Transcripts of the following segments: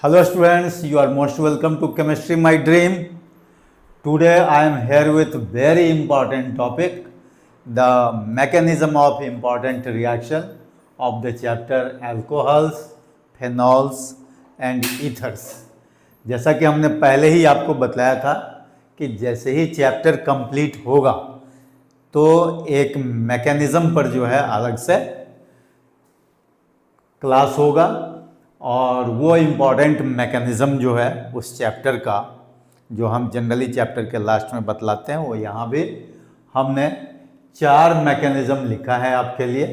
Hello students, you are most welcome to Chemistry My Dream. Today I am here with very important topic, the mechanism of important reaction of the chapter alcohols, phenols and ethers. जैसा कि हमने पहले ही आपको बताया था कि जैसे ही chapter complete होगा तो एक मैकेनिज्म पर जो है अलग से क्लास होगा और वो इम्पॉर्टेंट मैकेनिज्म जो है उस चैप्टर का जो हम जनरली चैप्टर के लास्ट में बतलाते हैं वो यहाँ भी हमने 4 मैकेनिज्म लिखा है आपके लिए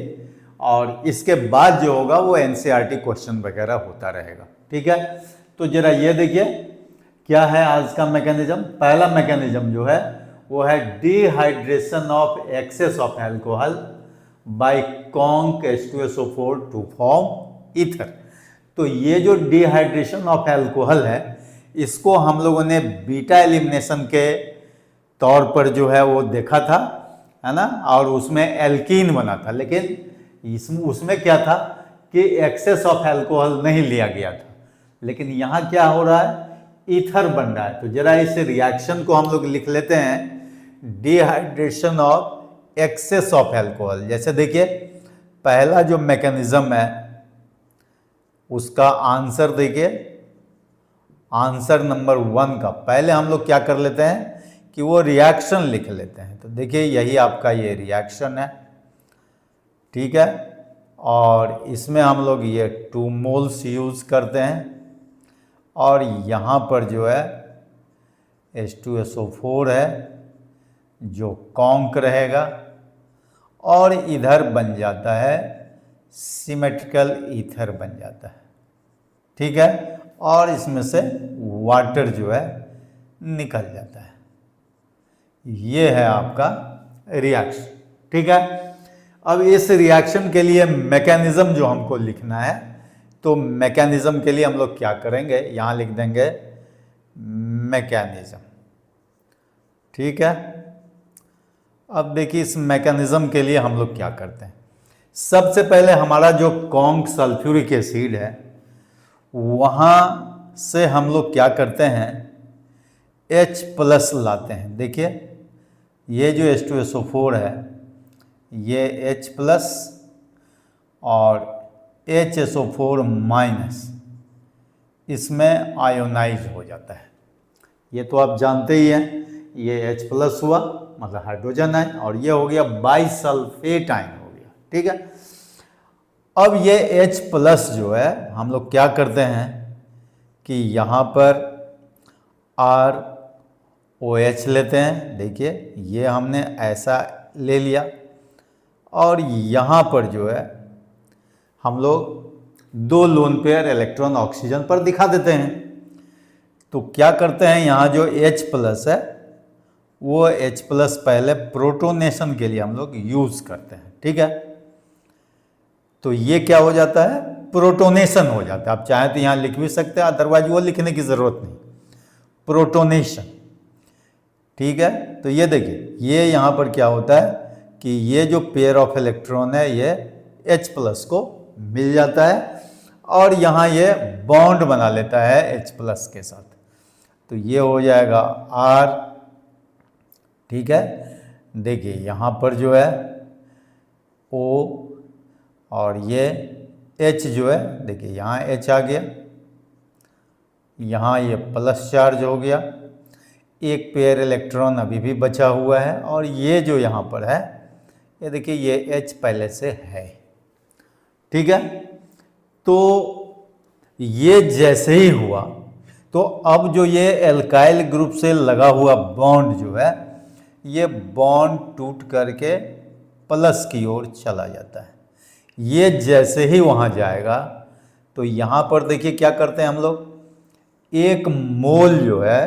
और इसके बाद जो होगा वो एनसीईआरटी क्वेश्चन वगैरह होता रहेगा। ठीक है, तो जरा ये देखिए क्या है आज का मैकेनिज्म। पहला मैकेनिज्म जो है वो है dehydration of excess of alcohol by conc H2SO4 to form ether. तो ये जो डिहाइड्रेशन ऑफ अल्कोहल है इसको हम लोगों ने बीटा एलिमिनेशन के तौर पर जो है वो देखा था, है ना, और उसमें एल्कीन बना था, लेकिन उसमें क्या था कि एक्सेस ऑफ अल्कोहल नहीं लिया गया था, लेकिन यहाँ क्या हो रहा है, ईथर बन रहा है। तो जरा इस रिएक्शन को हम लोग लिख लेते हैं, dehydration of excess of alcohol. जैसे देखिए पहला जो मैकेनिज्म है उसका आंसर देखिए, आंसर नंबर 1 का पहले हम लोग क्या कर लेते हैं कि वो रिएक्शन लिख लेते हैं। तो देखिए यही आपका ये रिएक्शन है, ठीक है, और इसमें हम लोग ये 2 मोल्स यूज करते हैं और यहाँ पर जो है H2SO4 है जो कॉन्क रहेगा और इधर बन जाता है सिमेट्रिकल ईथर बन जाता है, ठीक है, और इसमें से वाटर जो है निकल जाता है। ये है आपका रिएक्शन, ठीक है। अब इस रिएक्शन के लिए मैकेनिज्म जो हमको लिखना है, तो मैकेनिज्म के लिए हम लोग क्या करेंगे, यहाँ लिख देंगे मैकेनिज्म, ठीक है। अब देखिए इस मैकेनिज्म के लिए हम लोग क्या करते हैं, सबसे पहले हमारा जो कॉन्क सल्फ्यूरिक एसिड है वहाँ से हम लोग क्या करते हैं H+ लाते हैं। देखिए ये जो H2SO4 है ये H+ और HSO4- इसमें आयोनाइज हो जाता है। ये तो आप जानते ही हैं, ये H+ हुआ मतलब हाइड्रोजन आयन और ये हो गया बाइसल्फेट आयन हो गया, ठीक है। अब ये H+ जो है हम लोग क्या करते हैं कि यहाँ पर ROH लेते हैं। देखिए ये हमने ऐसा ले लिया और यहाँ पर जो है हम लोग 2 लोन पेयर इलेक्ट्रॉन ऑक्सीजन पर दिखा देते हैं। तो क्या करते हैं, यहाँ जो H+ है वो H+ पहले प्रोटोनेशन के लिए हम लोग यूज करते हैं, ठीक है। तो ये क्या हो जाता है, प्रोटोनेशन हो जाता है। आप चाहें तो यहाँ लिख भी सकते हैं, अदरवाइज वो लिखने की जरूरत नहीं, प्रोटोनेशन, ठीक है। तो ये देखिए ये यहाँ पर क्या होता है कि ये जो पेयर ऑफ इलेक्ट्रॉन है ये H+ को मिल जाता है और यहाँ ये बॉन्ड बना लेता है H+ के साथ। तो ये हो जाएगा R, ठीक है। देखिए यहाँ पर जो है O और ये H जो है, देखिए यहाँ H आ गया, यहाँ ये प्लस चार्ज हो गया, एक पेयर इलेक्ट्रॉन अभी भी बचा हुआ है और ये जो यहाँ पर है ये देखिए ये H पहले से है, ठीक है। तो ये जैसे ही हुआ तो अब जो ये एल्काइल ग्रुप से लगा हुआ बॉन्ड जो है ये बॉन्ड टूट करके प्लस की ओर चला जाता है। ये जैसे ही वहाँ जाएगा तो यहाँ पर देखिए क्या करते हैं हम लोग, 1 मोल जो है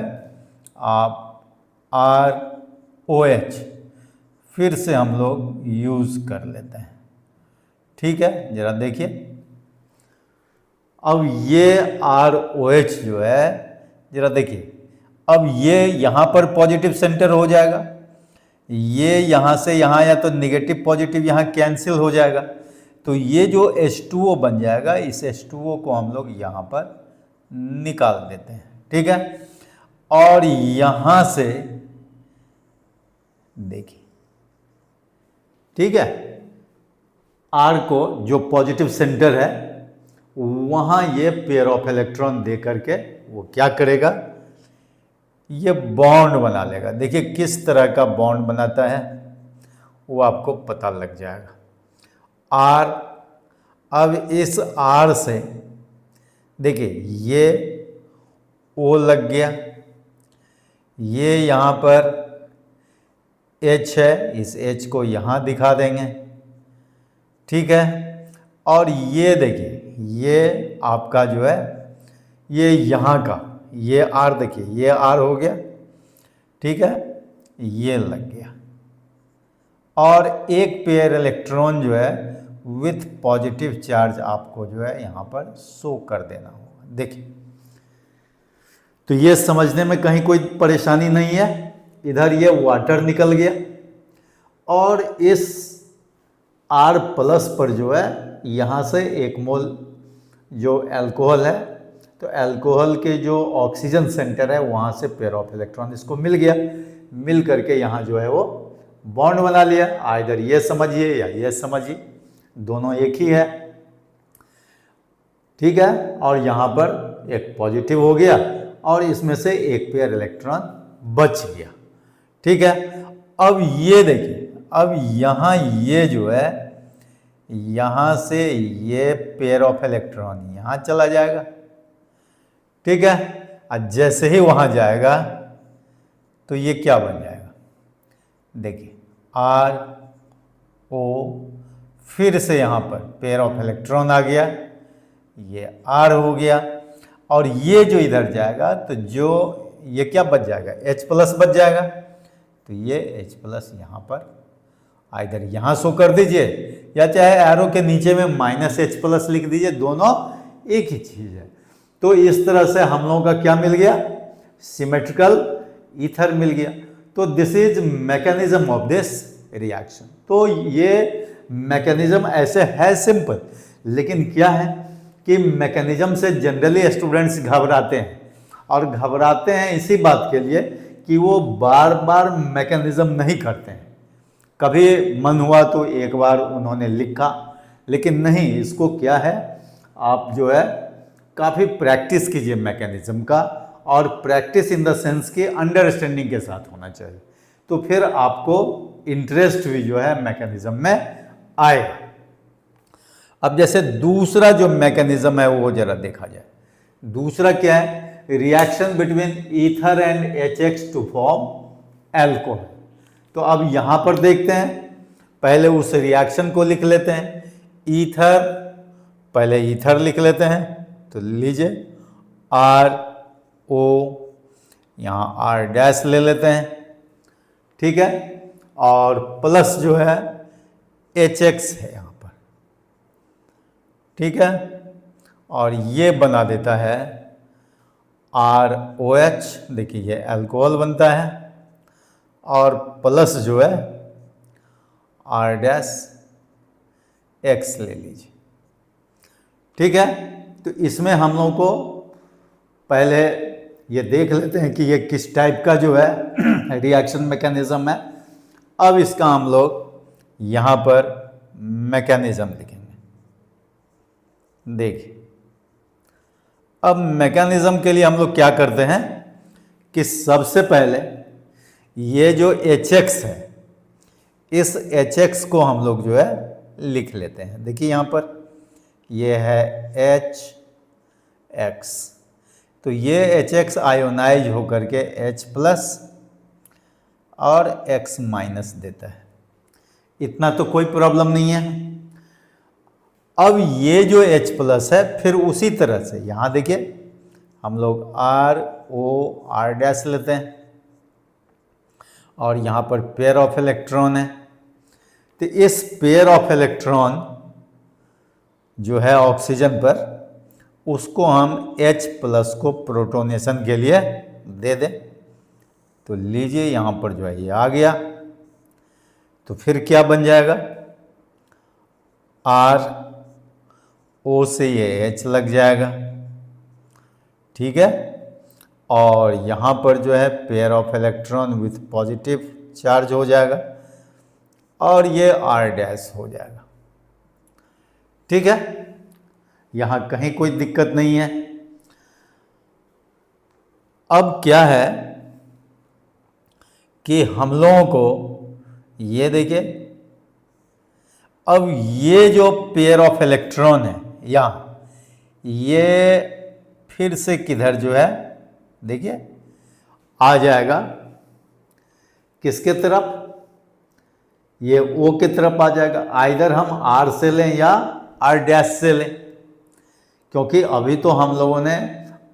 आप ROH फिर से हम लोग यूज कर लेते हैं, ठीक है। जरा देखिए अब ये ROH जो है, जरा देखिए अब ये यहाँ पर पॉजिटिव सेंटर हो जाएगा, ये यहाँ से यहाँ या तो निगेटिव पॉजिटिव यहाँ कैंसिल हो जाएगा, तो ये जो H2O बन जाएगा, इस H2O को हम लोग यहाँ पर निकाल देते हैं। ठीक है, और यहां से देखिए, ठीक है, R को जो पॉजिटिव सेंटर है वहां ये पेयर ऑफ इलेक्ट्रॉन दे करके वो क्या करेगा, ये बॉन्ड बना लेगा। देखिए किस तरह का बॉन्ड बनाता है वो आपको पता लग जाएगा। R, अब इस R से देखिए ये O लग गया, ये यहाँ पर H है, इस H को यहाँ दिखा देंगे। ठीक है, और ये देखिए ये आपका जो है ये यहाँ का ये R, देखिए ये R हो गया। ठीक है, ये लग गया, और एक पेयर इलेक्ट्रॉन जो है विथ पॉजिटिव चार्ज आपको जो है यहाँ पर शो कर देना होगा। देखिए, तो ये समझने में कहीं कोई परेशानी नहीं है। इधर ये वाटर निकल गया, और इस R प्लस पर जो है यहाँ से 1 मोल जो अल्कोहल है, तो अल्कोहल के जो ऑक्सीजन सेंटर है वहाँ से पेयर ऑफ इलेक्ट्रॉन इसको मिल गया, मिल करके यहाँ जो है वो बॉन्ड बना लिया। आइदर ये समझिए या ये समझिए, दोनों एक ही है। ठीक है, और यहाँ पर एक पॉजिटिव हो गया और इसमें से एक पेयर इलेक्ट्रॉन बच गया। ठीक है, अब ये देखिए, अब यहाँ ये जो है यहाँ से ये पेयर ऑफ इलेक्ट्रॉन यहाँ चला जाएगा। ठीक है, और जैसे ही वहाँ जाएगा तो ये क्या बन जाएगा, देखिए R O, फिर से यहाँ पर पेयर ऑफ इलेक्ट्रॉन आ गया, ये R हो गया, और ये जो इधर जाएगा तो जो ये क्या बच जाएगा, H प्लस बच जाएगा। तो ये H प्लस यहाँ पर आइदर यहाँ शो कर दीजिए या चाहे एरो के नीचे में -H प्लस लिख दीजिए, दोनों एक ही चीज़ है। तो इस तरह से हम लोगों का क्या मिल गया, सिमेट्रिकल ईथर मिल गया। तो this is mechanism of this reaction. तो ये मैकेनिज्म ऐसे है सिंपल, लेकिन क्या है कि मैकेनिज्म से जनरली स्टूडेंट्स घबराते हैं, और घबराते हैं इसी बात के लिए कि वो बार बार मैकेनिज्म नहीं करते हैं। कभी मन हुआ तो एक बार उन्होंने लिखा, लेकिन नहीं, इसको क्या है, आप जो है काफ़ी प्रैक्टिस कीजिए मैकेनिज्म का, और प्रैक्टिस इन द सेंस की अंडरस्टैंडिंग के साथ होना चाहिए, तो फिर आपको इंटरेस्ट भी जो है मैकेनिज्म में आएगा। अब जैसे दूसरा जो मैकेनिज्म है वो जरा देखा जाए। दूसरा क्या है, reaction between ether and HX to form alcohol. तो अब यहां पर देखते हैं, पहले उस रिएक्शन को लिख लेते हैं। ईथर, पहले ईथर लिख लेते हैं, तो लीजिए RO, यहाँ R डैश ले लेते हैं। ठीक है, और प्लस जो है HX है यहाँ पर। ठीक है, और ये बना देता है ROH, देखिए ये अल्कोहल बनता है, और प्लस जो है R डैश X ले लीजिए। ठीक है, तो इसमें हम लोग को पहले ये देख लेते हैं कि ये किस टाइप का जो है रिएक्शन मैकेनिज्म है। अब इसका हम लोग यहाँ पर मैकेनिज्म लिखेंगे। देखिए, अब मैकेनिज्म के लिए हम लोग क्या करते हैं कि सबसे पहले ये जो HX है, इस HX को हम लोग जो है लिख लेते हैं। देखिए यहाँ पर ये है HX, तो ये HX आयोनाइज होकर के H प्लस और X माइनस देता है। इतना तो कोई प्रॉब्लम नहीं है। अब ये जो H प्लस है, फिर उसी तरह से यहाँ देखिए हम लोग RO R डैश लेते हैं, और यहाँ पर पेयर ऑफ इलेक्ट्रॉन है। तो इस पेयर ऑफ इलेक्ट्रॉन जो है ऑक्सीजन पर, उसको हम H प्लस को प्रोटोनेशन के लिए दे दें। तो लीजिए यहाँ पर जो है ये आ गया, तो फिर क्या बन जाएगा, R O से ये H लग जाएगा। ठीक है। और यहाँ पर जो है pair of electron with positive charge हो जाएगा और ये R डैश हो जाएगा। ठीक है, यहाँ कहीं कोई दिक्कत नहीं है। अब क्या है कि हम लोगों को ये देखिए, अब ये जो पेयर ऑफ इलेक्ट्रॉन है यहाँ, ये फिर से किधर जो है देखिए आ जाएगा, किसके तरफ, ये O की तरफ आ जाएगा। आइदर हम R से लें या R डैश से लें, क्योंकि अभी तो हम लोगों ने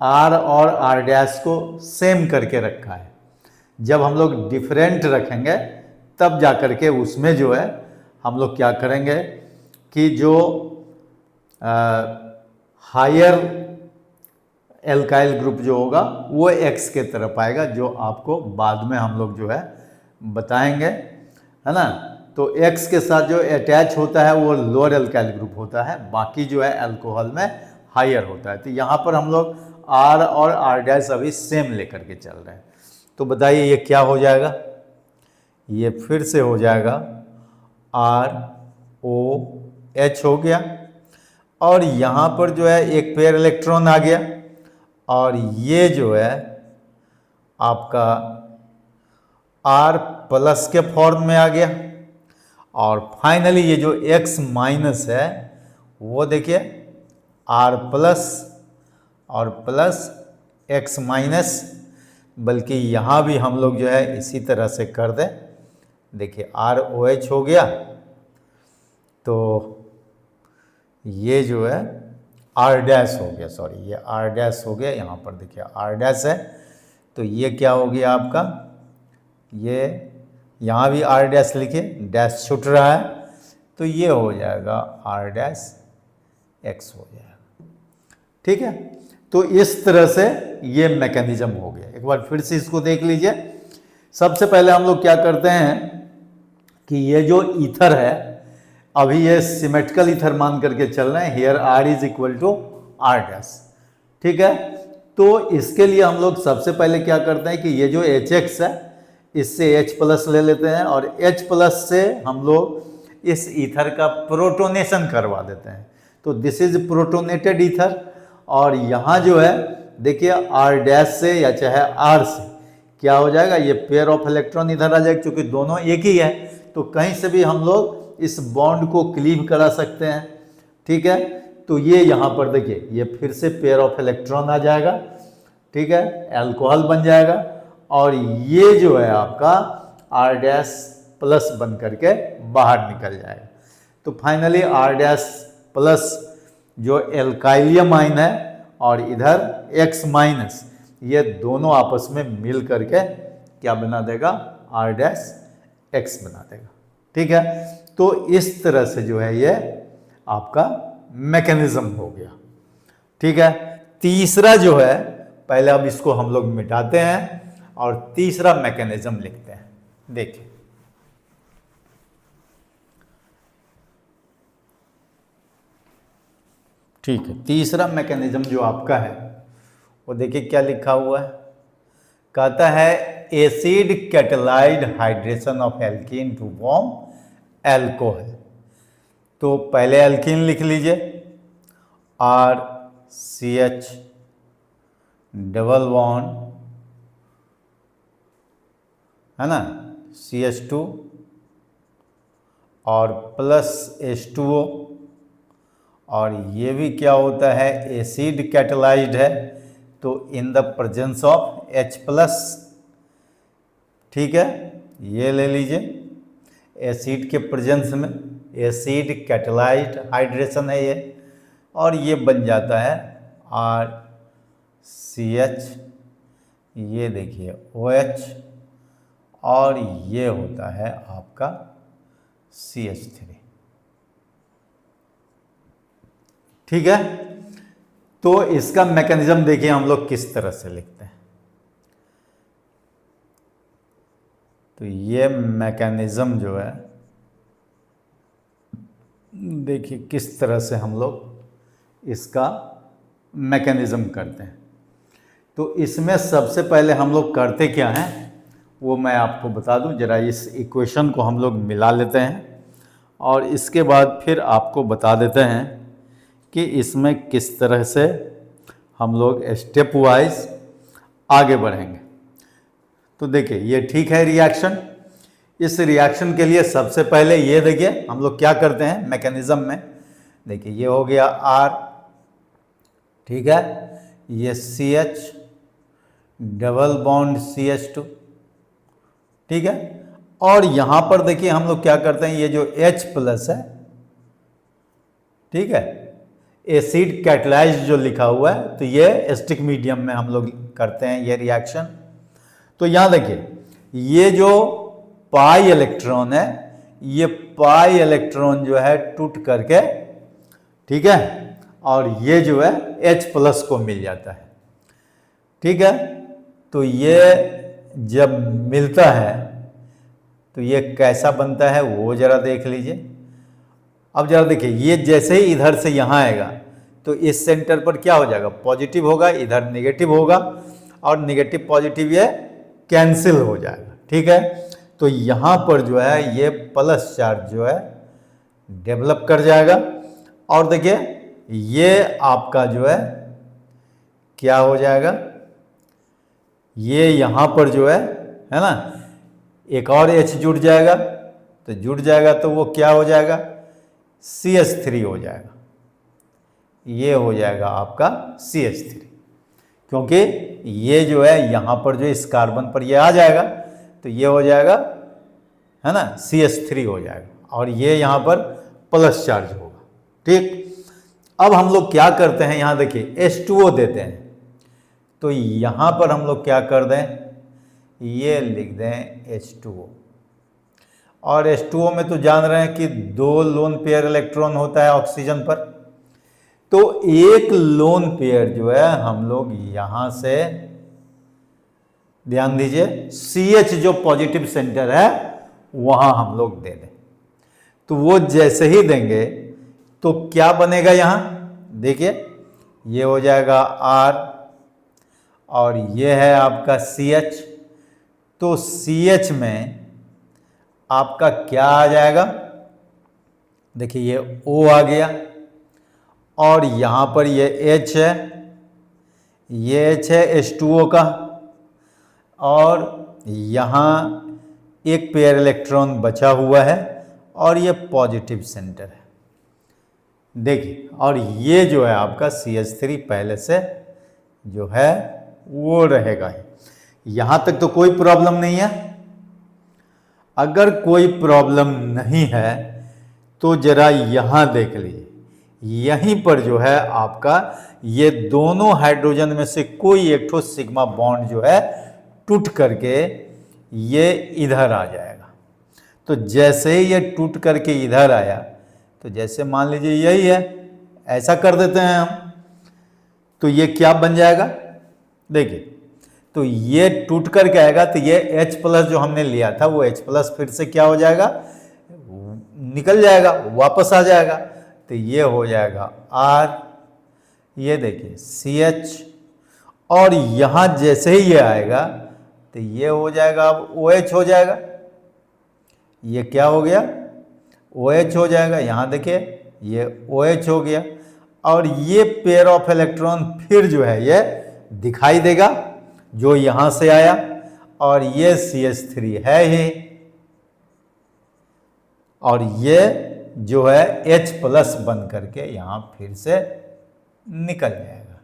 R और R डैश को सेम करके रखा है। जब हम लोग डिफरेंट रखेंगे तब जा कर के उसमें जो है हम लोग क्या करेंगे कि जो हायर एल्काइल ग्रुप जो होगा वो X के तरफ आएगा, जो आपको बाद में हम लोग जो है बताएंगे, है ना। तो X के साथ जो अटैच होता है वो लोअर एल्काइल ग्रुप होता है, बाकी जो है अल्कोहल में हायर होता है। तो यहाँ पर हम लोग R और R डैश अभी सेम लेकर के चल रहे हैं। तो बताइए ये क्या हो जाएगा, ये फिर से हो जाएगा ROH हो गया, और यहाँ पर जो है एक पेयर इलेक्ट्रॉन आ गया, और ये जो है आपका R प्लस के फॉर्म में आ गया, और फाइनली ये जो X माइनस है वो देखिए R प्लस और प्लस X माइनस, बल्कि यहाँ भी हम लोग जो है इसी तरह से कर दें। देखिए ROH हो गया, तो ये जो है R डैश हो गया, सॉरी ये R डैश हो गया, यहाँ पर देखिए R डैश है, तो ये क्या हो गया आपका, ये यहाँ भी R डैश लिखिए, डैश छूट रहा है, तो ये हो जाएगा R डैश X हो जाएगा। ठीक है, तो इस तरह से ये मैकेनिज्म हो गया। एक बार फिर से इसको देख लीजिए। सबसे पहले हम लोग क्या करते हैं कि ये जो ईथर है, अभी ये सिमेट्रिकल ईथर मान करके चल रहे हैं, here R is equal to R dash. ठीक है, तो इसके लिए हम लोग सबसे पहले क्या करते हैं कि ये जो HX है इससे H प्लस ले लेते हैं, और H प्लस से हम लोग इस ईथर का प्रोटोनेशन करवा देते हैं। तो दिस इज प्रोटोनेटेड ईथर, और यहाँ जो है देखिए R डैश से या चाहे R से क्या हो जाएगा, ये पेयर ऑफ इलेक्ट्रॉन इधर आ जाएगा, क्योंकि दोनों एक ही है तो कहीं से भी हम लोग इस बॉन्ड को क्लीव करा सकते हैं। ठीक है, तो ये यहाँ पर देखिए ये फिर से पेयर ऑफ इलेक्ट्रॉन आ जाएगा, ठीक है, अल्कोहल बन जाएगा, और ये जो है आपका R डैश प्लस बन करके बाहर निकल जाएगा। तो फाइनली R डैश प्लस जो एल्काइलियम आयन है और इधर X माइनस, ये दोनों आपस में मिल करके क्या बना देगा, R डैश X बना देगा। ठीक है, तो इस तरह से जो है ये आपका मैकेनिज्म हो गया। ठीक है, तीसरा जो है, पहले अब इसको हम लोग मिटाते हैं और तीसरा मैकेनिज्म लिखते हैं। देखिए ठीक है, तीसरा मैकेनिज्म जो आपका है वो देखिए क्या लिखा हुआ है, कहता है acid catalysed hydration of alkene to form alcohol. तो पहले एल्कीन लिख लीजिए, RCH डबल बॉन्ड, है ना, CH2 और प्लस H2O, और ये भी क्या होता है, एसिड कैटेलाइज्ड है, तो in the presence of H plus. ठीक है, ये ले लीजिए, एसिड के प्रेजेंस में एसिड कैटेलाइज्ड हाइड्रेशन है ये, और ये बन जाता है RCH, ये देखिए OH, और ये होता है आपका CH3। ठीक है, तो इसका मैकेनिज्म देखिए हम लोग किस तरह से लिखते हैं। तो ये मैकेनिज्म जो है देखिए किस तरह से हम लोग इसका मैकेनिज्म करते हैं। तो इसमें सबसे पहले हम लोग करते क्या हैं वो मैं आपको बता दूं। जरा इस इक्वेशन को हम लोग मिला लेते हैं और इसके बाद फिर आपको बता देते हैं कि इसमें किस तरह से हम लोग स्टेप वाइज आगे बढ़ेंगे। तो देखिए ये ठीक है रिएक्शन। इस रिएक्शन के लिए सबसे पहले ये देखिए हम लोग क्या करते हैं मैकेनिज्म में। देखिए ये हो गया R, ठीक है, ये CH डबल बॉन्ड CH2, ठीक है। और यहां पर देखिए हम लोग क्या करते हैं, ये जो H प्लस है, ठीक है, एसिड कैटलाइज्ड जो लिखा हुआ है, तो ये एसिटिक मीडियम में हम लोग करते हैं ये रिएक्शन। तो यहां देखिए ये जो पाई इलेक्ट्रॉन है, ये पाई इलेक्ट्रॉन जो है टूट करके, ठीक है, और ये जो है H प्लस को मिल जाता है, ठीक है। तो ये जब मिलता है तो ये कैसा बनता है वो जरा देख लीजिए। अब जरा देखिए ये जैसे ही इधर से यहाँ आएगा तो इस सेंटर पर क्या हो जाएगा, पॉजिटिव होगा, इधर नेगेटिव होगा और नेगेटिव पॉजिटिव ये कैंसिल हो जाएगा, ठीक है। तो यहाँ पर जो है ये प्लस चार्ज जो है डेवलप कर जाएगा और देखिए ये आपका जो है क्या हो जाएगा, ये यहाँ पर जो है ना, एक और H जुड़ जाएगा, तो जुड़ जाएगा तो वो क्या हो जाएगा, CH3 हो जाएगा। ये हो जाएगा आपका CH3, क्योंकि ये जो है यहाँ पर जो इस कार्बन पर ये आ जाएगा तो ये हो जाएगा, है ना, CH3 हो जाएगा और ये यहाँ पर प्लस चार्ज होगा, ठीक। अब हम लोग क्या करते हैं, यहाँ देखिए H2O देते हैं, तो यहाँ पर हम लोग क्या कर दें, ये लिख दें H2O। और H2O में तो जान रहे हैं कि 2 लोन पेयर इलेक्ट्रॉन होता है ऑक्सीजन पर, तो एक लोन पेयर जो है हम लोग यहां से, ध्यान दीजिए, CH जो पॉजिटिव सेंटर है वहां हम लोग दे दें। तो वो जैसे ही देंगे तो क्या बनेगा, यहां देखिए ये हो जाएगा R और ये है आपका CH। तो CH में आपका क्या आ जाएगा, देखिए ये O आ गया और यहां पर ये H है, ये H है H2O का, और यहां एक पेयर इलेक्ट्रॉन बचा हुआ है और ये पॉजिटिव सेंटर है, देखिए। और ये जो है आपका CH3 पहले से जो है वो रहेगा ही। यहां तक तो कोई प्रॉब्लम नहीं है। अगर कोई प्रॉब्लम नहीं है तो जरा यहां देख लीजिए, यहीं पर जो है आपका ये दोनों हाइड्रोजन में से कोई एक ठो सिग्मा बॉन्ड जो है टूट करके ये इधर आ जाएगा। तो जैसे ही ये टूट करके इधर आया, तो जैसे मान लीजिए यही है, ऐसा कर देते हैं हम, तो ये क्या बन जाएगा, देखिए, तो ये टूट करके आएगा तो ये H प्लस जो हमने लिया था वो H प्लस फिर से क्या हो जाएगा, निकल जाएगा, वापस आ जाएगा, तो ये हो जाएगा R, ये देखिए CH, और यहां जैसे ही ये आएगा तो ये हो जाएगा, अब OH हो जाएगा, ये क्या हो गया, OH हो जाएगा, यहां देखिए ये OH हो गया, और ये पेयर ऑफ इलेक्ट्रॉन फिर जो है ये दिखाई देगा जो यहां से आया, और ये CH3 है ही, और ये जो है H प्लस बन करके यहां फिर से निकल जाएगा।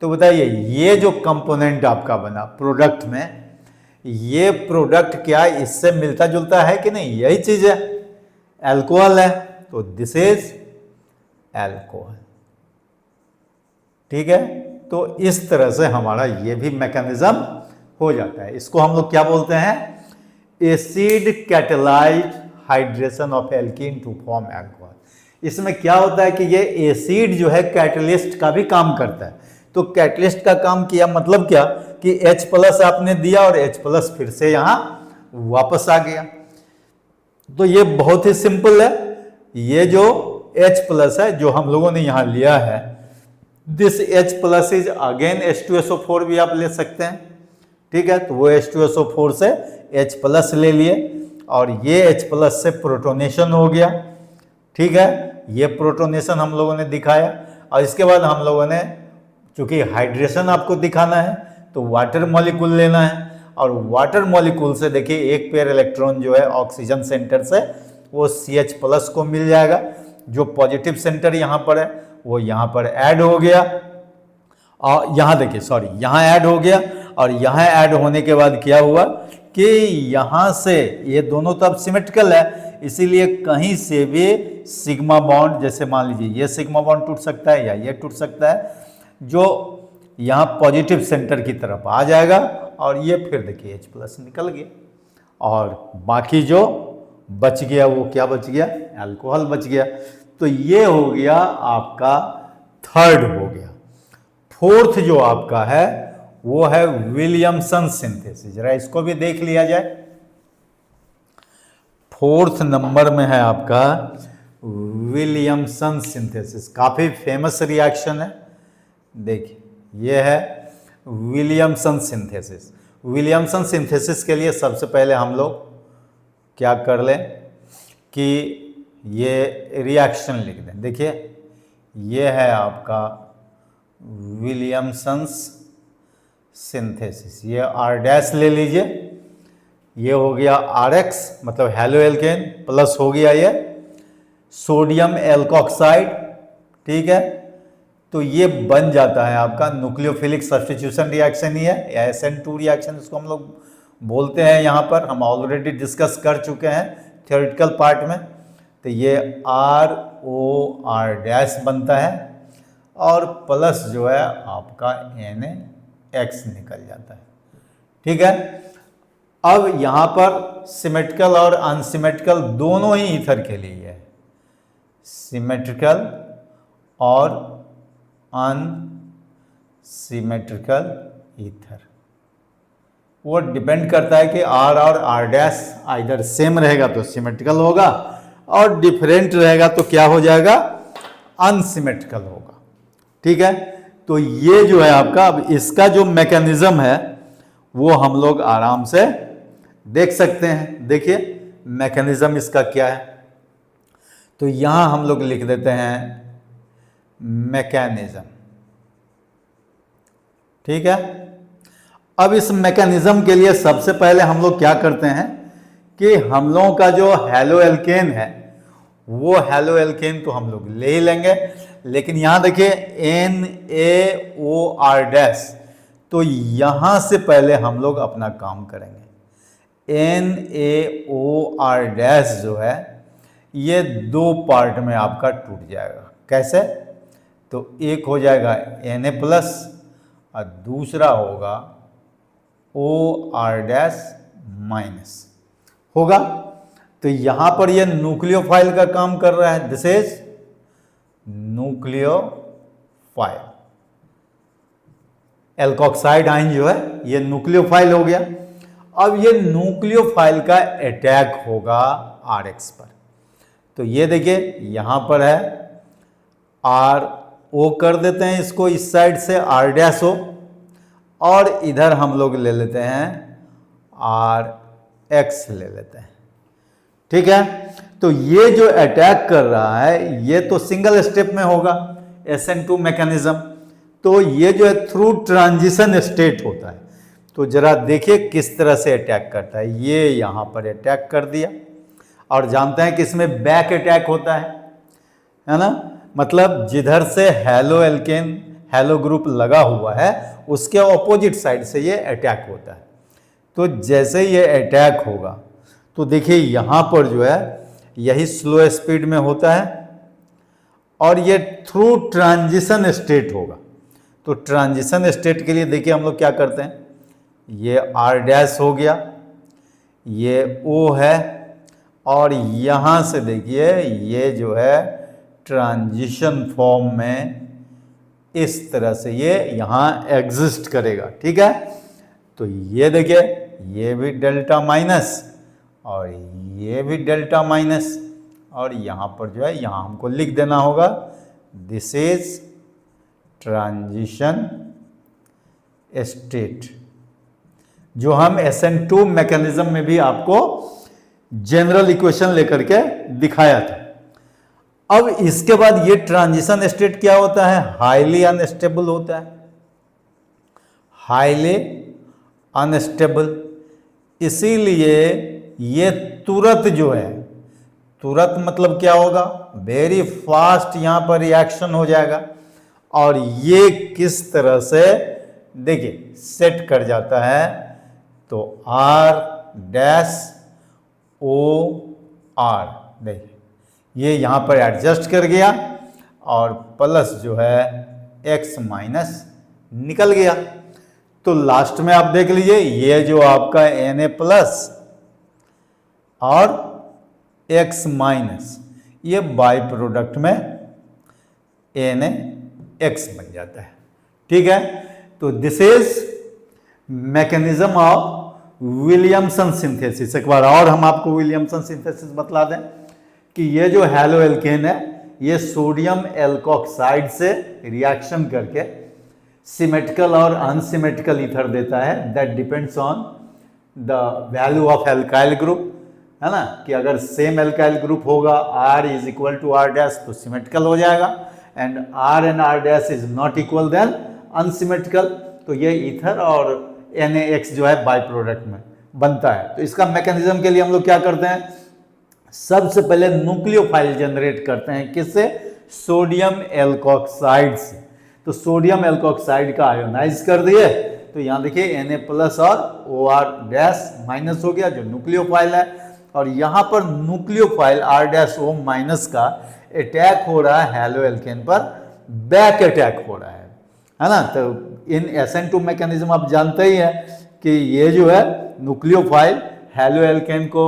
तो बताइए ये जो कंपोनेंट आपका बना प्रोडक्ट में, ये प्रोडक्ट क्या इससे मिलता जुलता है कि नहीं, यही चीज है, अल्कोहल है, तो दिस इज अल्कोहल, ठीक है। तो इस तरह से हमारा ये भी मैकेनिज्म हो जाता है। इसको हम लोग क्या बोलते हैं, acid catalysed hydration of alkene to form alcohol. इसमें क्या होता है कि ये एसिड जो है कैटलिस्ट का भी काम करता है। तो कैटलिस्ट का काम किया मतलब क्या कि H प्लस आपने दिया और H प्लस फिर से यहां वापस आ गया। तो ये बहुत ही सिंपल है। ये जो H प्लस है जो हम लोगों ने यहां लिया है, this H plus is again H2SO4 भी आप ले सकते हैं, ठीक है। तो वो H2SO4 से H प्लस ले लिए और ये H प्लस से प्रोटोनेशन हो गया, ठीक है। ये प्रोटोनेशन हम लोगों ने दिखाया और इसके बाद हम लोगों ने, चूंकि हाइड्रेशन आपको दिखाना है तो वाटर मॉलिक्यूल लेना है और वाटर मॉलिक्यूल से देखिए एक पेयर इलेक्ट्रॉन जो है ऑक्सीजन सेंटर से वो CH प्लस को मिल जाएगा, जो पॉजिटिव सेंटर यहाँ पर है वो यहाँ पर ऐड हो गया और यहाँ देखिए सॉरी यहाँ ऐड हो गया और यहाँ ऐड होने के बाद क्या हुआ कि यहाँ से ये दोनों तो अब सिमेट्रिकल है, इसीलिए कहीं से भी सिग्मा बॉन्ड, जैसे मान लीजिए ये सिग्मा बॉन्ड टूट सकता है या ये टूट सकता है, जो यहाँ पॉजिटिव सेंटर की तरफ आ जाएगा और ये फिर देखिए H प्लस निकल गया और बाकी जो बच गया वो क्या बच गया, अल्कोहल बच गया। तो ये हो गया आपका थर्ड हो गया। फोर्थ जो आपका है वो है विलियमसन सिंथेसिस, जरा इसको भी देख लिया जाए। फोर्थ नंबर में है आपका विलियमसन सिंथेसिस, काफी फेमस रिएक्शन है। देखिए ये है विलियमसन सिंथेसिस। विलियमसन सिंथेसिस के लिए सबसे पहले हम लोग क्या कर लें कि ये रिएक्शन लिख दें। देखिए ये है आपका विलियमसन सिंथेसिस, ये R' ले लीजिए, ये हो गया RX मतलब हेलो एल्केन प्लस हो गया ये सोडियम एल्कोक्साइड, ठीक है। तो ये बन जाता है आपका न्यूक्लियोफिलिक सब्स्टिट्यूशन रिएक्शन ही है या SN2 रिएक्शन इसको हम लोग बोलते हैं। यहाँ पर हम ऑलरेडी डिस्कस कर चुके हैं थियोरेटिकल पार्ट में। तो ये ROR' बनता है और प्लस जो है आपका NaX निकल जाता है, ठीक है। अब यहाँ पर सिमेट्रिकल और अनसिमेट्रिकल दोनों ही ईथर के लिए है, सिमेट्रिकल और अनसिमेट्रिकल ईथर। वो डिपेंड करता है कि R और R' आइदर सेम रहेगा तो सिमेट्रिकल होगा और डिफरेंट रहेगा तो क्या हो जाएगा, अनसिमेट्रिकल होगा, ठीक है। तो ये जो है आपका, अब इसका जो मैकेनिज्म है वो हम लोग आराम से देख सकते हैं। देखिए मैकेनिज्म इसका क्या है, तो यहां हम लोग लिख देते हैं मैकेनिज्म, ठीक है। अब इस मैकेनिज्म के लिए सबसे पहले हम लोग क्या करते हैं कि हम लोगों का जो हेलो एल्केन है वो हेलो एल्केन तो हम लोग ले ही लेंगे, लेकिन यहां देखिए NaOR', तो यहां से पहले हम लोग अपना काम करेंगे। NaOR' जो है ये दो पार्ट में आपका टूट जाएगा। कैसे, तो एक हो जाएगा Na+ और दूसरा होगा OR' माइनस होगा। तो यहां पर ये न्यूक्लियोफाइल का काम कर रहा है, this is nucleophile. Alkoxide ion जो है ये न्यूक्लियोफाइल हो गया। अब ये न्यूक्लियोफाइल का अटैक होगा RX पर। तो ये देखिए यहां पर है RO कर देते हैं इसको इस साइड से R' और इधर हम लोग ले लेते हैं RX ले लेते हैं, ठीक है। तो ये जो अटैक कर रहा है ये तो सिंगल स्टेप में होगा SN2 मैकेनिज्म, तो ये जो है थ्रू ट्रांजिशन स्टेट होता है। तो जरा देखिए किस तरह से अटैक करता है। ये यहां पर अटैक कर दिया और जानते हैं कि इसमें बैक अटैक होता है ना, मतलब जिधर से हेलो एल्केन हेलो ग्रुप लगा हुआ है उसके ऑपोजिट साइड से ये अटैक होता है। तो जैसे ये अटैक होगा तो देखिए यहां पर जो है यही स्लो स्पीड में होता है और ये थ्रू ट्रांजिशन स्टेट होगा। तो ट्रांजिशन स्टेट के लिए देखिए हम लोग क्या करते हैं, ये R' हो गया, ये O है और यहां से देखिए ये जो है ट्रांजिशन फॉर्म में इस तरह से ये यहां एग्जिस्ट करेगा, ठीक है। तो ये देखिए ये भी डेल्टा माइनस और ये भी डेल्टा माइनस और यहां पर जो है यहां हमको लिख देना होगा दिस इज ट्रांजिशन स्टेट, जो हम SN2 मैकेनिज्म में भी आपको जनरल इक्वेशन लेकर के दिखाया था। अब इसके बाद ये ट्रांजिशन स्टेट क्या होता है? हाईली अनस्टेबल होता है, हाईली अनस्टेबल। इसीलिए ये तुरंत जो है, तुरंत मतलब क्या होगा? वेरी फास्ट यहां पर रिएक्शन हो जाएगा। और ये किस तरह से देखिए सेट कर जाता है, तो R डैश OR, देखिए ये यहां पर एडजस्ट कर गया और प्लस जो है x माइनस निकल गया। तो लास्ट में आप देख लीजिए, ये जो आपका Na प्लस और x माइनस, ये बाई प्रोडक्ट में NaX बन जाता है। ठीक है, तो this is mechanism of Williamson synthesis. एक बार और हम आपको विलियमसन सिंथेसिस बतला दें कि ये जो हैलो एल्केन है, ये सोडियम एल्कोक्साइड से रिएक्शन करके सिमेट्रिकल और अनसिमेट्रिकल ईथर देता है। That depends on the value of alkyl group, है ना, कि अगर सेम एल्काइल ग्रुप होगा R is equal to R dash तो सिमेट्रिकल हो जाएगा, and R and R dash is not equal then unsymmetrical. तो ये ईथर और NaX जो है बाई प्रोडक्ट में बनता है। तो इसका मैकेनिज्म के लिए हम लोग क्या करते हैं? सबसे पहले न्यूक्लियोफाइल जनरेट करते हैं, किससे? सोडियम एल्कोक्साइड से। तो सोडियम एल्कोक्साइड का आयोनाइज कर दिए, तो यहां देखिए Na प्लस और OR डैश माइनस हो गया, जो न्यूक्लियोफाइल है। और यहां पर nucleophile R dash O minus का अटैक हो रहा है हैलो एल्केन पर, बैक अटैक हो रहा है ना। तो इन SN2 मैकेनिज्म आप जानते ही हैं कि ये जो है न्यूक्लियोफाइल हैलो एल्केन को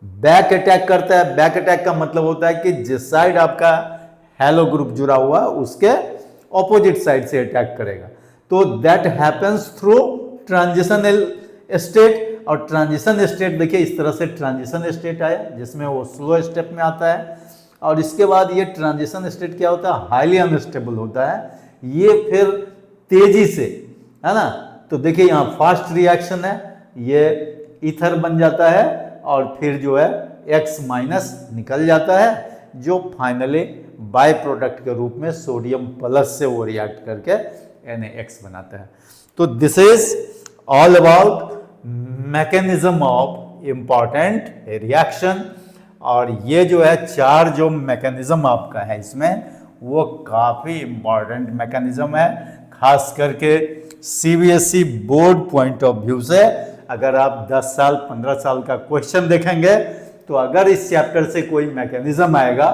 बैक अटैक करता है। बैक अटैक का मतलब होता है कि जिस साइड आपका हैलो ग्रुप जुड़ा हुआ उसके ऑपोजिट साइड से अटैक करेगा। तो that happens through transition state. और ट्रांजिशन स्टेट देखिए इस तरह से ट्रांजिशन स्टेट आया, जिसमें वो स्लो स्टेप में आता है। और इसके बाद ये ट्रांजिशन स्टेट क्या होता है? हाईली अनस्टेबल होता है। ये फिर तेजी से, है ना, तो देखिए यहाँ फास्ट रिएक्शन है, ये ईथर बन जाता है और फिर जो है X माइनस निकल जाता है, जो फाइनली बाय प्रोडक्ट के रूप में सोडियम प्लस से वो रिएक्ट करके NaX बनाता है। तो this is all about mechanism of important reaction. और ये जो है चार जो मैकेनिज्म आपका है इसमें, वो काफ़ी इंपॉर्टेंट मैकेनिज्म है, खास करके CBSE board point of view से। अगर आप 10 साल 15 साल का क्वेश्चन देखेंगे, तो अगर इस चैप्टर से कोई मैकेनिज्म आएगा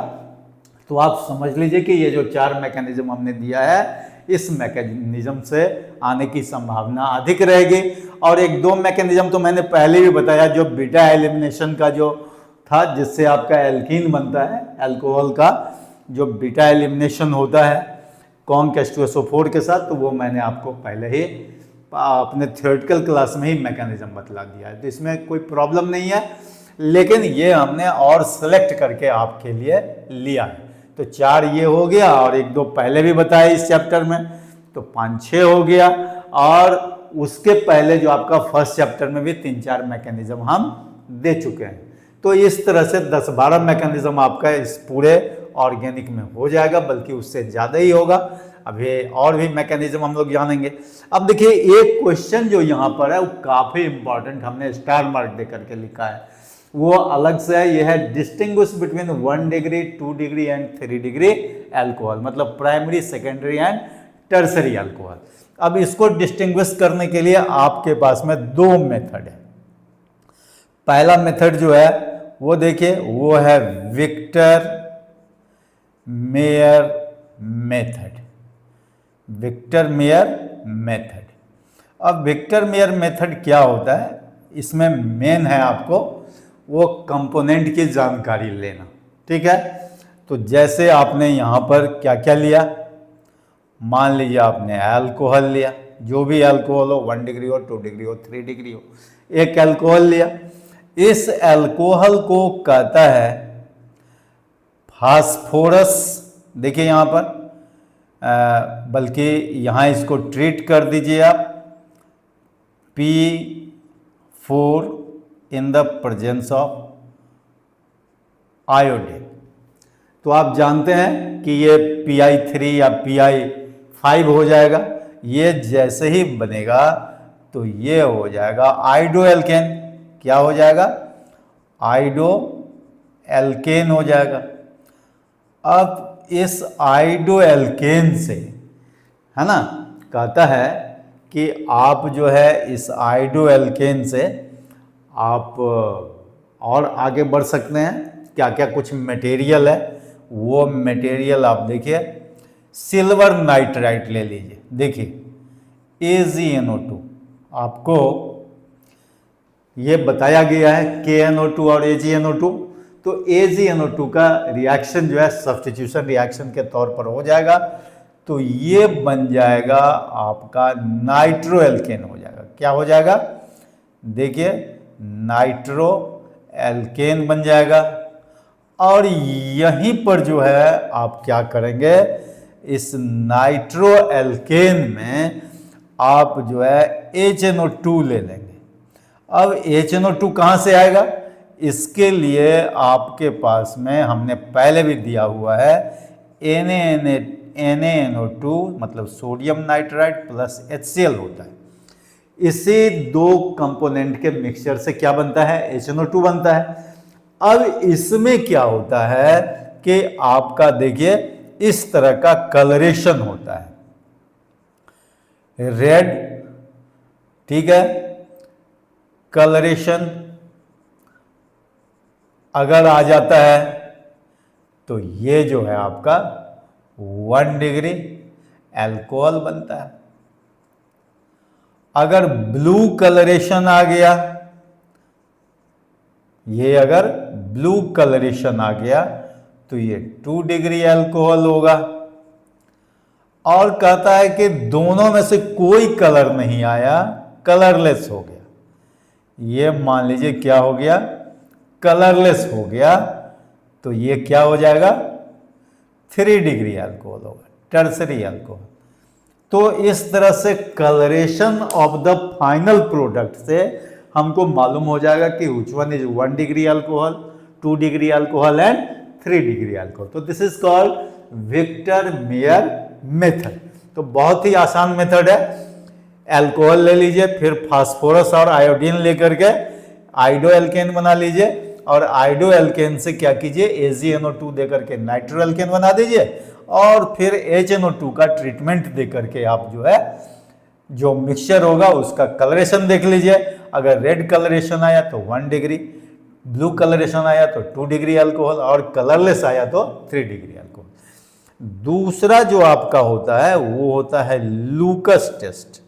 तो आप समझ लीजिए कि ये जो चार मैकेनिज्म हमने दिया है, इस मैकेनिज्म से आने की संभावना अधिक रहेगी। और एक दो मैकेनिज्म तो मैंने पहले भी बताया, जो बीटा एलिमिनेशन का जो था, जिससे आपका एल्कीन बनता है, अल्कोहल का जो बीटा एलिमिनेशन होता है कॉन्क H2SO4 के साथ, तो वो मैंने आपको पहले ही अपने थ्योरेटिकल क्लास में ही मैकेनिज्म बतला दिया है। तो इसमें कोई प्रॉब्लम नहीं है, लेकिन ये हमने और सेलेक्ट करके आपके लिए लिया है। तो चार ये हो गया, और एक दो पहले भी बताए इस चैप्टर में, तो 5-6 हो गया। और उसके पहले जो आपका फर्स्ट चैप्टर में भी 3-4 मैकेनिज्म हम दे चुके हैं। तो इस तरह से 10-12 मैकेनिज्म आपका इस पूरे ऑर्गेनिक में हो जाएगा, बल्कि उससे ज़्यादा ही होगा। अभी और भी मैकेनिज्म हम लोग जानेंगे। अब देखिए एक क्वेश्चन जो यहाँ पर है वो काफ़ी इंपॉर्टेंट, हमने स्टार मार्क दे करके लिखा है, वो अलग से है। ये है distinguish between 1 degree 2 degree and 3 degree alcohol, मतलब primary secondary and tertiary alcohol. अब इसको डिस्टिंग्विश करने के लिए आपके पास में 2 मेथड है। पहला मेथड जो है वो देखिए, वो है Victor Meyer method. Victor Meyer method. अब विक्टर मेयर मेथड क्या होता है? इसमें मेन है आपको वो कंपोनेंट की जानकारी लेना, ठीक है। तो जैसे आपने यहाँ पर क्या क्या लिया, मान लीजिए आपने अल्कोहल लिया, जो भी अल्कोहल हो, 1 डिग्री हो, 2 डिग्री हो, 3 डिग्री हो, एक अल्कोहल लिया। इस अल्कोहल को कहता है फास्फोरस। देखिए यहाँ पर बल्कि यहाँ इसको ट्रीट कर दीजिए आप P4 in the presence of iodine. तो आप जानते हैं कि ये Pi3 या Pi5 हो जाएगा। ये जैसे ही बनेगा तो ये हो जाएगा आइडो एल्केन। क्या हो जाएगा? आइडो एल्केन हो जाएगा। अब इस आइडो एल्केन से, है ना, कहता है कि आप जो है इस आइडो एल्केन से आप और आगे बढ़ सकते हैं। क्या क्या कुछ मटेरियल है, वो मटेरियल आप देखिए, सिल्वर नाइट्राइट ले लीजिए। देखिए AgNO2 आपको ये बताया गया है KNO2 और AgNO2। तो AgNO2 का रिएक्शन जो है सब्स्टिट्यूशन रिएक्शन के तौर पर हो जाएगा। तो ये बन जाएगा आपका नाइट्रो एल्केन हो जाएगा। क्या हो जाएगा? देखिए नाइट्रो एल्केन बन जाएगा। और यहीं पर जो है आप क्या करेंगे, इस नाइट्रो एल्केन में आप जो है HNO2 ले लेंगे। अब HNO2 कहाँ से आएगा? इसके लिए आपके पास में हमने पहले भी दिया हुआ है NaNO2 मतलब सोडियम नाइट्राइट प्लस HCl होता है। इसी दो कंपोनेंट के मिक्सचर से क्या बनता है? HNO2 बनता है। अब इसमें क्या होता है कि आपका देखिए इस तरह का कलरेशन होता है, रेड, ठीक है, कलरेशन अगर आ जाता है तो ये जो है आपका 1 डिग्री अल्कोहल बनता है। अगर ब्लू कलरेशन आ गया, ये अगर ब्लू कलरेशन आ गया तो ये 2 डिग्री अल्कोहल होगा। और कहता है कि दोनों में से कोई कलर नहीं आया, कलरलेस हो गया, ये मान लीजिए क्या हो गया? कलरलेस हो गया। तो ये क्या हो जाएगा? 3 डिग्री अल्कोहल होगा, टर्सरी अल्कोहल। तो इस तरह से colouration of the final product से हमको मालूम हो जाएगा कि which one is 1 degree alcohol, 2 degree alcohol and 3 degree alcohol. तो this is called Victor Meyer method. तो बहुत ही आसान मेथड है। अल्कोहल ले लीजिए, फिर फास्फोरस और आयोडीन लेकर के आइडो एल्केन बना लीजिए, और आइडो एल्केन से क्या कीजिए? AgNO2 देकर के नाइट्रो एल्केन बना दीजिए, और फिर HNO2 का ट्रीटमेंट देकर के आप जो है जो मिक्सचर होगा उसका कलरेशन देख लीजिए। अगर रेड कलरेशन आया तो 1 डिग्री, ब्लू कलरेशन आया तो 2 डिग्री अल्कोहल, और कलरलेस आया तो 3 डिग्री अल्कोहल। दूसरा जो आपका होता है वो होता है लूकस टेस्ट।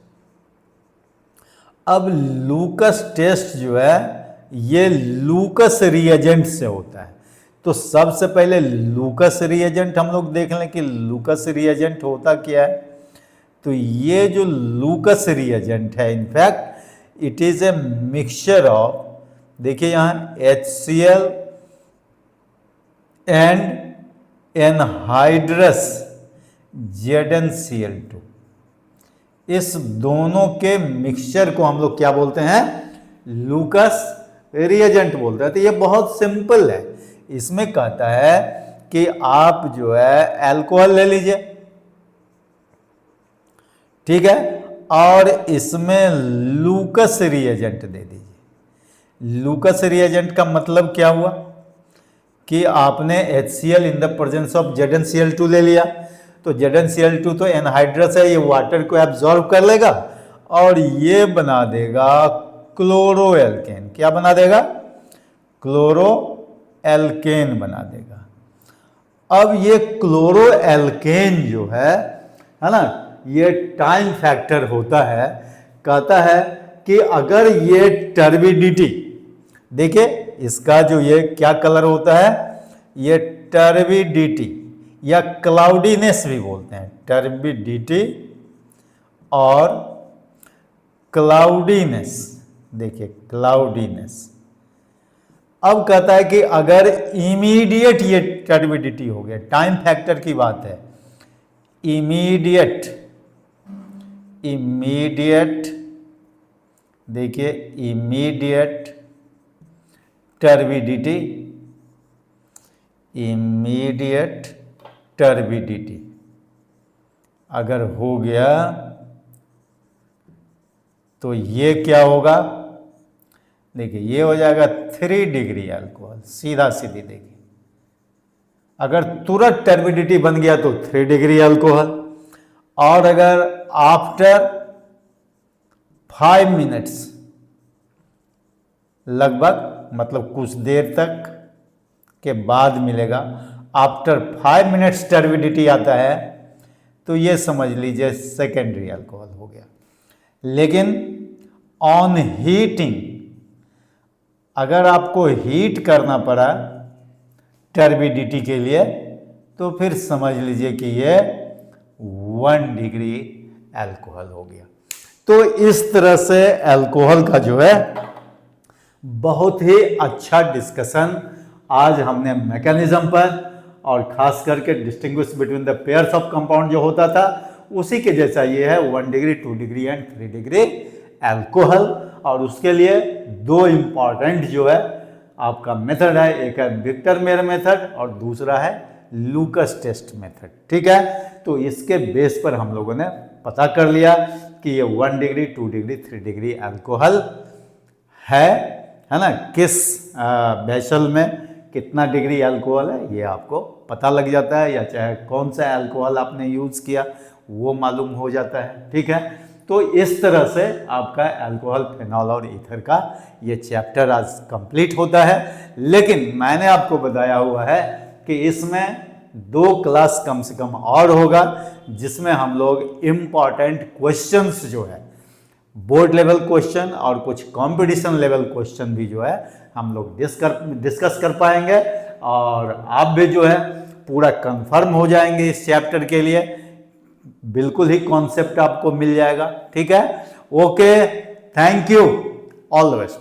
अब लूकस टेस्ट जो है ये लूकस रिएजेंट से होता है। तो सबसे पहले लूकस रिएजेंट हम लोग देख लें कि लूकस रिएजेंट होता क्या है। तो ये जो लूकस रिएजेंट है, in fact it is a mixture of, देखिए यहाँ HCl एंड एनहाइड्रस ZnCl2। इस दोनों के मिक्सचर को हम लोग क्या बोलते हैं? लूकस रिएजेंट बोलते हैं। तो ये बहुत सिंपल है। इसमें कहता है कि आप जो है अल्कोहल ले लीजिए, ठीक है, और इसमें लूकस रिएजेंट दे दीजिए। लूकस रिएजेंट का मतलब क्या हुआ कि आपने HCl in the presence of ZnCl2 ले लिया। तो ZnCl2 तो एनहाइड्रस है, ये वाटर को एब्जॉर्ब कर लेगा और ये बना देगा क्लोरो एल्केन। क्या बना देगा? क्लोरो एल्केन बना देगा। अब ये क्लोरो एल्केन जो है ना, ये टाइम फैक्टर होता है। कहता है कि अगर ये टर्बिडिटी, देखिए इसका जो ये क्या कलर होता है, ये टर्बिडिटी या क्लाउडीनेस भी बोलते हैं, टर्बिडिटी और क्लाउडीनेस। देखिए क्लाउडीनेस। अब कहता है कि अगर इमीडिएट ये टर्बिडिटी हो गया, टाइम फैक्टर की बात है, इमीडिएट, देखिए इमीडिएट टर्बिडिटी, अगर हो गया तो ये क्या होगा, देखिए ये हो जाएगा 3 डिग्री अल्कोहल, सीधा सीधी। देखिए अगर तुरंत टर्बिडिटी बन गया तो 3 डिग्री अल्कोहल, और अगर आफ्टर 5 मिनट्स, लगभग मतलब कुछ देर तक के बाद मिलेगा, आफ्टर 5 मिनट्स टर्बिडिटी आता है, तो ये समझ लीजिए सेकेंडरी अल्कोहल हो गया। लेकिन ऑन हीटिंग, अगर आपको हीट करना पड़ा टर्बिडिटी के लिए, तो फिर समझ लीजिए कि ये 1 डिग्री अल्कोहल हो गया। तो इस तरह से अल्कोहल का जो है बहुत ही अच्छा डिस्कशन आज हमने मैकेनिज्म पर, और खास करके distinguish between the pairs of compound जो होता था उसी के जैसा ये है 1 degree, 2 degree and 3 degree alcohol. और उसके लिए 2 इंपॉर्टेंट जो है आपका मेथड है, एक है विक्टर मेयर मेथड और दूसरा है लूकस टेस्ट मेथड। ठीक है, तो इसके बेस पर हम लोगों ने पता कर लिया कि ये 1 डिग्री, 2 डिग्री, 3 डिग्री अल्कोहल है ना। किस बेसल में कितना डिग्री अल्कोहल है ये आपको पता लग जाता है, या चाहे कौन सा अल्कोहल आपने यूज़ किया वो मालूम हो जाता है। ठीक है, तो इस तरह से आपका अल्कोहल, फिनॉल और ईथर का ये चैप्टर आज कंप्लीट होता है। लेकिन मैंने आपको बताया हुआ है कि इसमें 2 क्लास कम से कम और होगा, जिसमें हम लोग इम्पॉर्टेंट क्वेश्चंस जो है, बोर्ड लेवल क्वेश्चन और कुछ कंपटीशन लेवल क्वेश्चन भी जो है हम लोग डिस्कस कर पाएंगे, और आप भी जो है पूरा कंफर्म हो जाएंगे इस चैप्टर के लिए, बिल्कुल ही कॉन्सेप्ट आपको मिल जाएगा। ठीक है, okay, thank you, all the best.